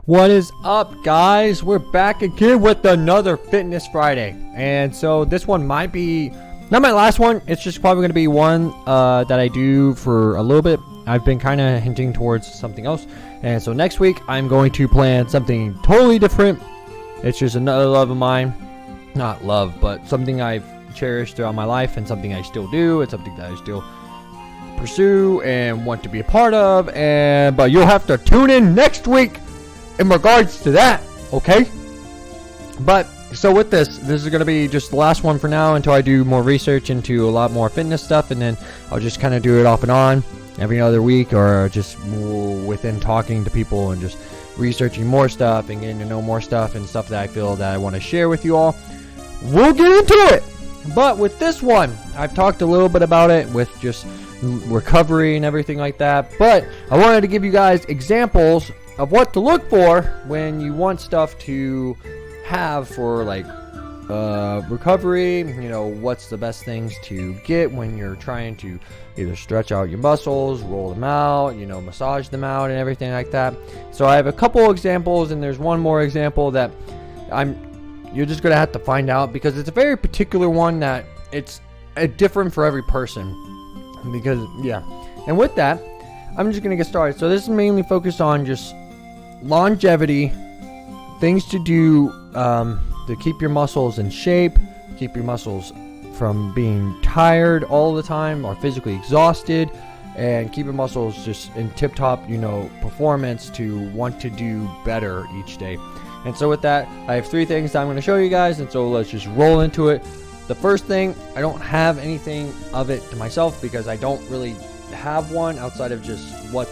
What is up, guys? We're back again with another Fitness Friday. And so this one might be not my last one. It's just probably going to be one that I do for a little bit. I've been kind of hinting towards something else. And so next week, I'm going to plan something totally different. It's just another love of mine. Not love, but something I've cherished throughout my life and something I still do. It's something that I still pursue and want to be a part of. But you'll have to tune in next week in regards to that, okay? But so with this is going to be just the last one for now until I do more research into a lot more fitness stuff, and then I'll just kind of do it off and on every other week, or just within talking to people and just researching more stuff and getting to know more stuff and stuff that I feel that I want to share with you all. We'll get into it. But with this one, I've talked a little bit about it with just recovery and everything like that, but I wanted to give you guys examples of what to look for when you want stuff to have for like recovery. You know, what's the best things to get when you're trying to either stretch out your muscles, roll them out, you know, massage them out and everything like that. So I have a couple examples, and there's one more example that you're just gonna have to find out, because it's a very particular one that it's different for every person. Because and with that, I'm just gonna get started. So this is mainly focused on just longevity, things to do to keep your muscles in shape, keep your muscles from being tired all the time or physically exhausted, and keep your muscles just in tip-top, you know, performance to want to do better each day. And so with that, I have 3 things that I'm going to show you guys, and so let's just roll into it. The first thing, I don't have anything of it to myself because I don't really have one outside of just what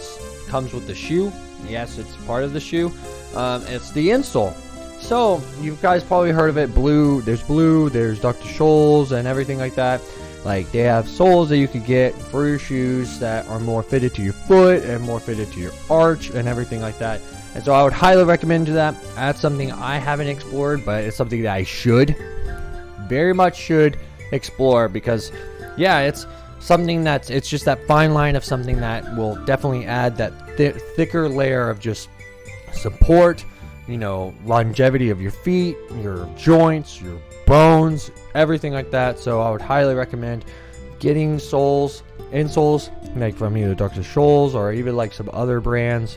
comes with the shoe. Yes, it's part of the shoe. It's the insole. So you guys probably heard of it. There's Dr. Scholl's and everything like that. Like, they have soles that you could get for your shoes that are more fitted to your foot and more fitted to your arch and everything like that. And so I would highly recommend that. That's something I haven't explored, but it's something that I very much should explore, because it's something it's just that fine line of something that will definitely add that thicker layer of just support, you know, longevity of your feet, your joints, your bones, everything like that. So I would highly recommend getting insoles, like from either Dr. Scholl's or even like some other brands.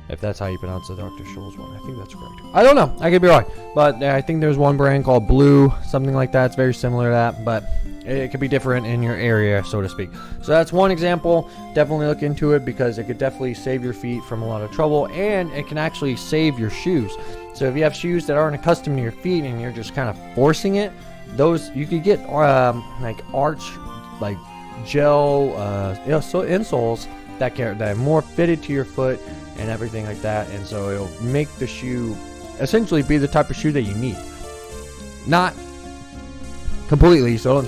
If that's how you pronounce the Dr. Scholl's one, I think that's correct. I don't know, I could be wrong, but I think there's one brand called Blue, something like that. It's very similar to that, but it could be different in your area, so to speak. So that's one example. Definitely look into it, because it could definitely save your feet from a lot of trouble, and it can actually save your shoes. So if you have shoes that aren't accustomed to your feet and you're just kind of forcing it, those you could get like arch, like gel, so insoles that are more fitted to your foot and everything like that, and so it'll make the shoe essentially be the type of shoe that you need. Not completely, so don't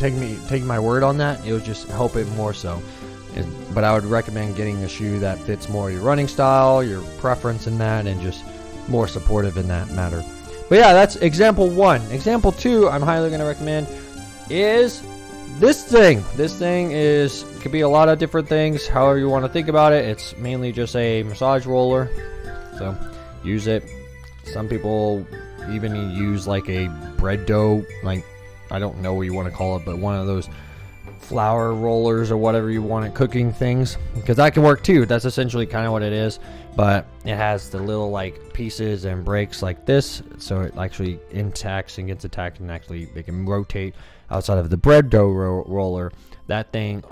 take my word on that. It'll just help it more so. But I would recommend getting a shoe that fits more your running style, your preference in that, and just more supportive in that matter. But yeah, that's example 1. Example 2 I'm highly going to recommend is this thing. This thing could be a lot of different things, however you want to think about it. It's mainly just a massage roller, so use it. Some people even use like a bread dough, like, I don't know what you want to call it, but one of those flour rollers or whatever you want, cooking things, because that can work too. That's essentially kind of what it is, but it has the little like pieces and breaks like this, so it actually intacts and gets attacked, and actually they can rotate outside of the bread dough roller. That thing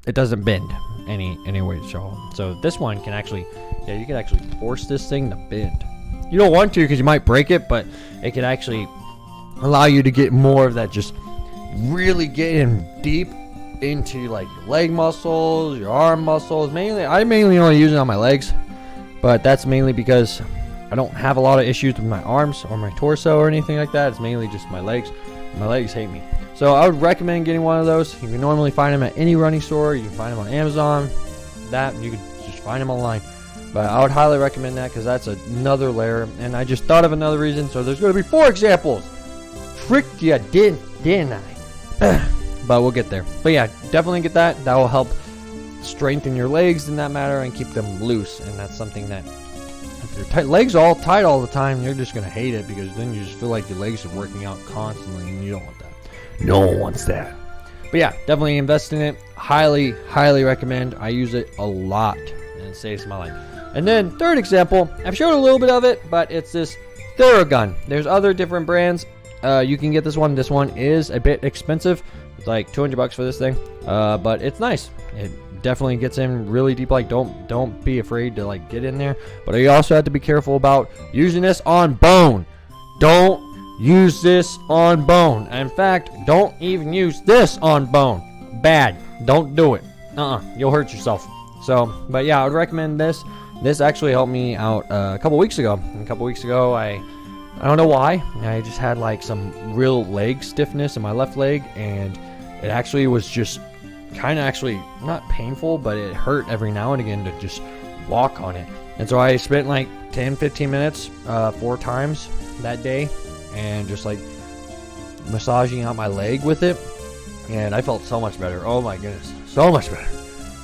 it doesn't bend any way to show. So this one can actually, you can actually force this thing to bend. You don't want to, because you might break it, but it can actually allow you to get more of that, just really get in deep into like your leg muscles, your arm muscles. I mainly only use it on my legs, but that's mainly because I don't have a lot of issues with my arms or my torso or anything like that. It's mainly just my legs. My legs hate me. So I would recommend getting one of those. You can normally find them at any running store. You can find them on Amazon. You can just find them online. But I would highly recommend that, because that's another layer. And I just thought of another reason. So there's going to be 4 examples. Tricked you, didn't I? But we'll get there. But yeah, definitely get that. That will help strengthen your legs in that matter and keep them loose. And that's something that if your legs are all tight all the time, you're just gonna hate it, because then you just feel like your legs are working out constantly, and you don't want that. No one wants that. But yeah, definitely invest in it. Highly recommend. I use it a lot, and it saves my life. And then third example, I've showed a little bit of it, but it's this Theragun. There's other different brands. You can get this one. This one is a bit expensive. It's like $200 for this thing, but it's nice. It definitely gets in really deep. Like, don't be afraid to like get in there. But you also have to be careful about using this on bone. Don't use this on bone. In fact, don't even use this on bone. Bad. Don't do it. You'll hurt yourself. So, but yeah, I would recommend this. This actually helped me out a couple weeks ago. And a couple weeks ago, I don't know why, I just had like some real leg stiffness in my left leg, and it actually was just kind of actually not painful, but it hurt every now and again to just walk on it. And so I spent like 10-15 minutes 4 times that day, and just like massaging out my leg with it, and I felt so much better. Oh my goodness, so much better.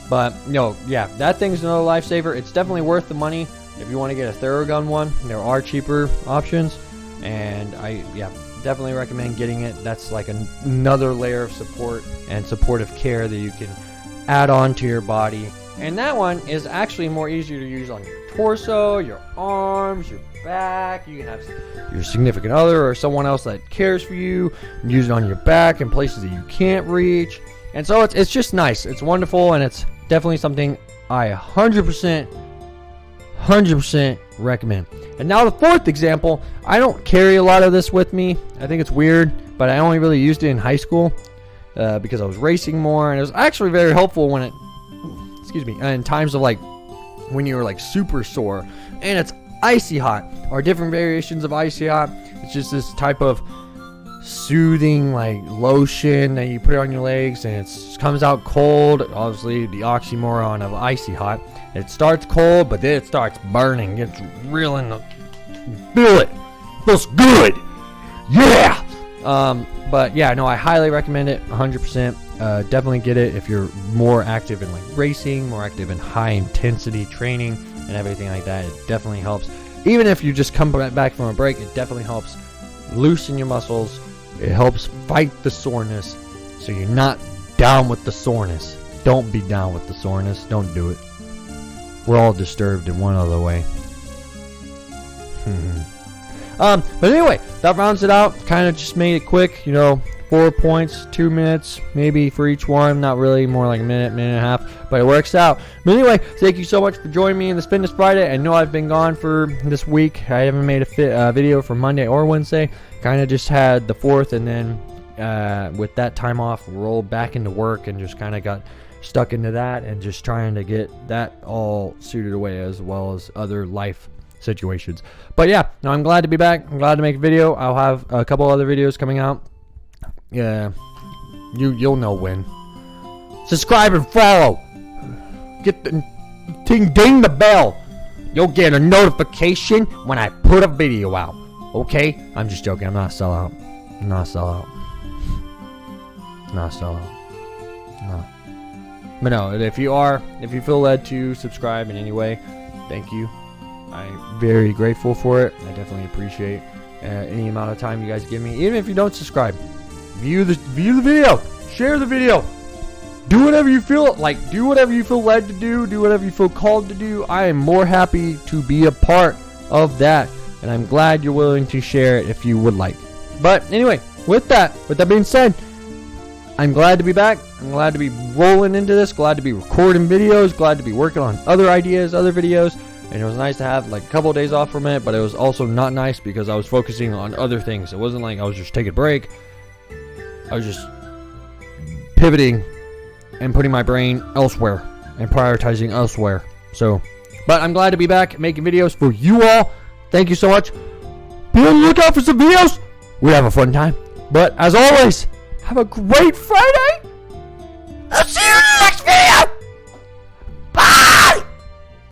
But yeah, that thing's another lifesaver. It's definitely worth the money if you want to get a Theragun one. There are cheaper options, and I definitely recommend getting it. That's like another layer of support and supportive care that you can add on to your body. And that one is actually more easier to use on your torso, your arms, your back. You can have your significant other or someone else that cares for you use it on your back in places that you can't reach. And so it's just nice. It's wonderful, and it's definitely something I 100% recommend. And now the fourth example, I don't carry a lot of this with me. I think it's weird, but I only really used it in high school because I was racing more, and it was actually very helpful when in times of like when you were like super sore and it's icy hot, or different variations of icy hot. It's just this type of soothing like lotion that you put on your legs, and it comes out cold. Obviously the oxymoron of icy hot. It starts cold, but then it starts burning. It's real in the feel it. Feels good. Yeah. But yeah, no, I highly recommend it 100%. Definitely get it if you're more active in like racing, more active in high intensity training and everything like that. It definitely helps. Even if you just come back from a break, it definitely helps loosen your muscles. It helps fight the soreness, so you're not down with the soreness. Don't be down with the soreness. Don't do it. We're all disturbed in one other way. But anyway, that rounds it out. Kind of just made it quick, 4 points, 2 minutes, maybe for each one. Not really, more like a minute and a half, but it works out. But anyway, thank you so much for joining me in this Fitness Friday. I know I've been gone for this week. I haven't made a video for Monday or Wednesday. Kind of just had the 4th, and then with that time off, rolled back into work and just kind of got stuck into that and just trying to get that all suited away, as well as other life situations. But yeah, no, I'm glad to be back. I'm glad to make a video. I'll have a couple other videos coming out. Yeah, you'll know when. Subscribe and follow. Get the ding the bell. You'll get a notification when I put a video out. Okay? I'm just joking. I'm not a sellout. Not a sellout. No. But no, if you feel led to subscribe in any way, thank you. I'm very grateful for it. I definitely appreciate any amount of time you guys give me. Even if you don't subscribe, view the video, share the video, do whatever you feel like, do whatever you feel led to do whatever you feel called to do. I am more happy to be a part of that, and I'm glad you're willing to share it if you would like. But anyway, with that being said, I'm glad to be back. I'm glad to be rolling into this, glad to be recording videos, glad to be working on other ideas, other videos. And it was nice to have like a couple of days off from it, but it was also not nice because I was focusing on other things. It wasn't like I was just taking a break. I was just pivoting and putting my brain elsewhere and prioritizing elsewhere. So, but I'm glad to be back making videos for you all. Thank you so much. Be on the lookout for some videos. We have a fun time. But as always, have a great Friday.